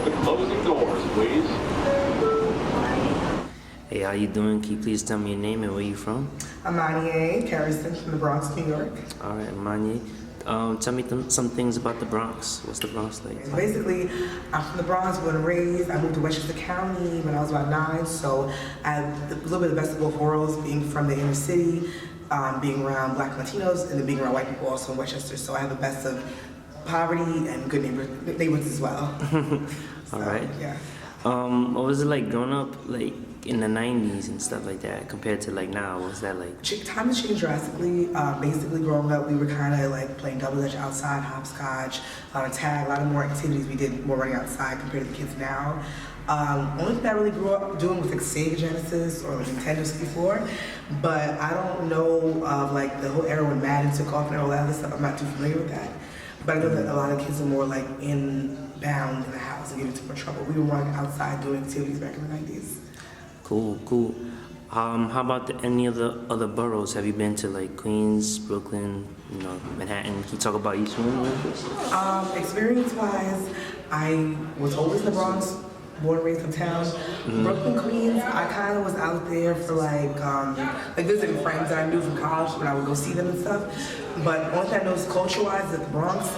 the closing doors, please. Hey, how you doing? Can you please tell me your name and where you from? Imania Kerrison from the Bronx, New York. All right, Imania. Tell me some things about the Bronx. What's the Bronx like? So basically, I'm from the Bronx, born and raised. I moved to Westchester County when I was about 9, so I had a little bit of the best of both worlds, being from the inner city, being around Black Latinos, and then being around white people also in Westchester. So I have the best of poverty and good neighborhoods as well. All right. Yeah. What was it like growing up, like in the '90s and stuff like that, compared to like now? What was that like? Time has changed drastically. Basically, growing up, we were kind of like playing double dutch outside, hopscotch, a lot of tag, a lot of more activities. We did more running outside compared to the kids now. Only thing I really grew up doing was like Sega Genesis or like Nintendo 64, but I don't know of like the whole era when Madden took off and all that other stuff. I'm not too familiar with that. But I know that a lot of kids are more like bound in the house and get into more trouble. We were running outside doing activities back in the 90s. Cool. How about any of the other boroughs? Have you been to like Queens, Brooklyn, Manhattan? Can you talk about each one a little bit? Experience-wise, I was always in the Bronx, born and raised in town. Brooklyn, Queens, I kind of was out there for like visiting friends that I knew from college when I would go see them and stuff. But one thing I noticed culture-wise at the Bronx,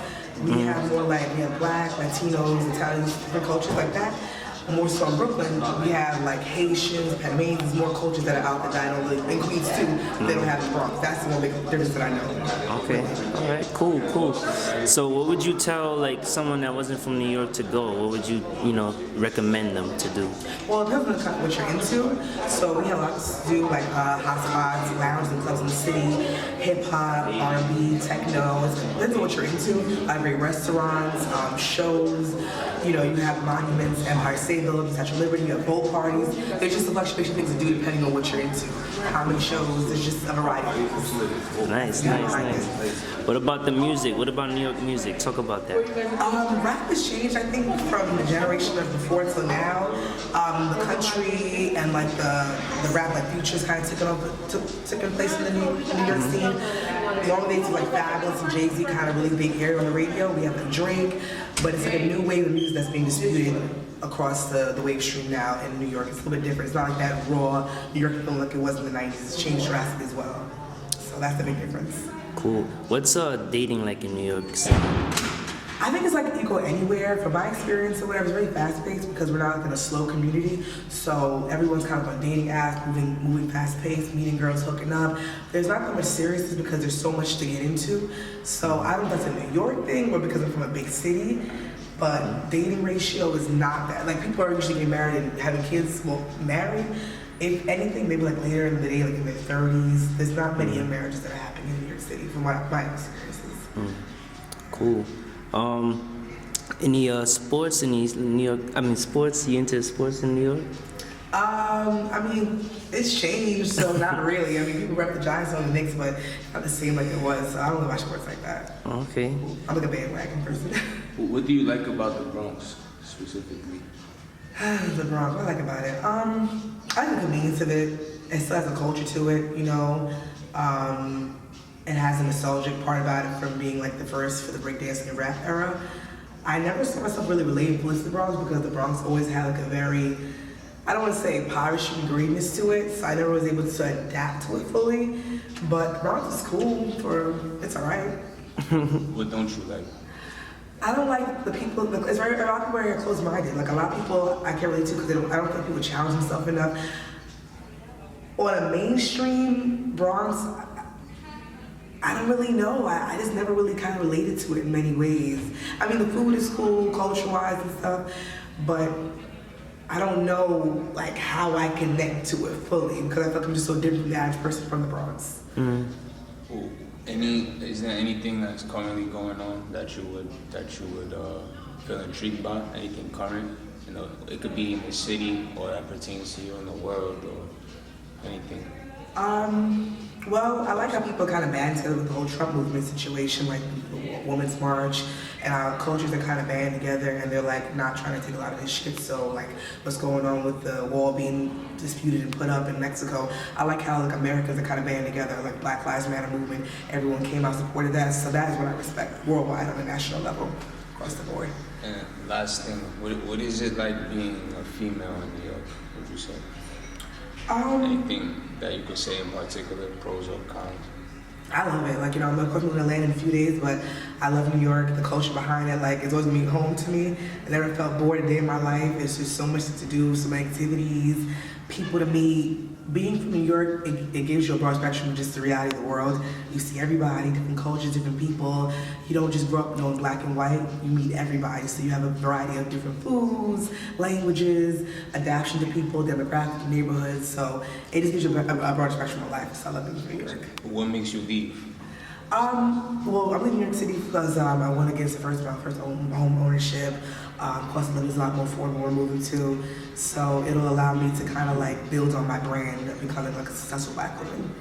we have more like, we have Black, Latinos, Italians, different cultures like that. More so in Brooklyn, we have like Haitians, Panamanians, more cultures that are out there that I don't really, in Queens too, they don't have in Bronx. That's the one big difference that I know. Okay, all right, cool. So what would you tell like someone that wasn't from New York to go? What would you, recommend them to do? Well, it depends on what you're into. So we have lots to do, like hot spots, lounge and clubs in the city, hip hop, R&B, techno. It depends on what you're into. Great restaurants, shows. You have monuments, Empire State Building, Statue of Liberty. You have boat parties. There's just a fluctuation of things to do depending on what you're into. How many shows? There's just a variety. Nice. What about the music? What about New York music? Talk about that. Rap has changed, I think, from the generation of before till now. The country and like the rap, like Future's kind of taken place in the New York scene. Long days of like Fabulous and Jay-Z kind of really being aired on the radio. We have like Drake, but it's like a new wave of music that's being distributed across the wave stream now in New York. It's a little bit different. It's not like that raw New York film like it was in the 90s. It's changed drastically as well. So that's the big difference. Cool. What's dating like in New York? I think it's like you go anywhere. From my experience or whatever, it's really fast-paced because we're not like in a slow community. So everyone's kind of on dating apps, moving fast-paced, meeting girls, hooking up. There's not that much seriousness because there's so much to get into. So I don't know if that's a New York thing or because I'm from a big city, but dating ratio is not bad. Like people are usually getting married and having kids, married. If anything, maybe like later in the day, like in their 30s. There's not many marriages that are happening in New York City from what my experiences. Cool. Any sports in New York? Sports. You into sports in New York? It's changed, so not really. People rep the Giants on the Knicks, but not the same like it was. So I don't really watch sports like that. Okay. I'm like a bandwagon person. What do you like about the Bronx specifically? The Bronx, what I like about it? I like the convenience of it. It still has a culture to it, It has a nostalgic part about it from being like the first for the breakdance and the rap era. I never saw myself really relating to the Bronx because the Bronx always had like a very, I don't want to say impoverished and greenness to it, so I never was able to adapt to it fully. But the Bronx is cool it's alright. What don't you like? I don't like the people, it's a lot of people are closed-minded. Like a lot of people I can't relate to because I don't think people challenge themselves enough. On a mainstream Bronx, I don't really know. I just never really kind of related to it in many ways. The food is cool, culture-wise and stuff, but I don't know like how I connect to it fully because I feel like I'm just so different from the average person from the Bronx. Is there anything that's currently going on that you would feel intrigued by? Anything current? It could be in the city or that pertains to you in the world or anything. Well, I like how people kind of band together with the whole Trump movement situation, like the Women's March, and our cultures are kind of band together, and they're like not trying to take a lot of this shit. So like what's going on with the wall being disputed and put up in Mexico, I like how like Americans are kind of band together, like Black Lives Matter movement. Everyone came out supported that, so that is what I respect worldwide on a national level. across the board. And last thing, what is it like being a female in New York, would you say? Anything that you could say in particular, pros or cons? I love it. Like, I'm of course moving to Atlanta in a few days, but I love New York, the culture behind it. Like, it's always been home to me. I never felt bored a day in my life. It's just so much to do, so many activities, people to meet. Being from New York, it gives you a broad spectrum of just the reality of the world. You see everybody, different cultures, different people. You don't just grow up knowing black and white. You meet everybody. So you have a variety of different foods, languages, adaptation to people, demographic, neighborhoods. So it just gives you a broad spectrum of life. So I love being from New York. What makes you leave? Well, I'm in New York City because I want to get my first home ownership. Cost of living is a lot more affordable we're moving to. So it'll allow me to kind of like build on my brand of becoming like a successful black woman.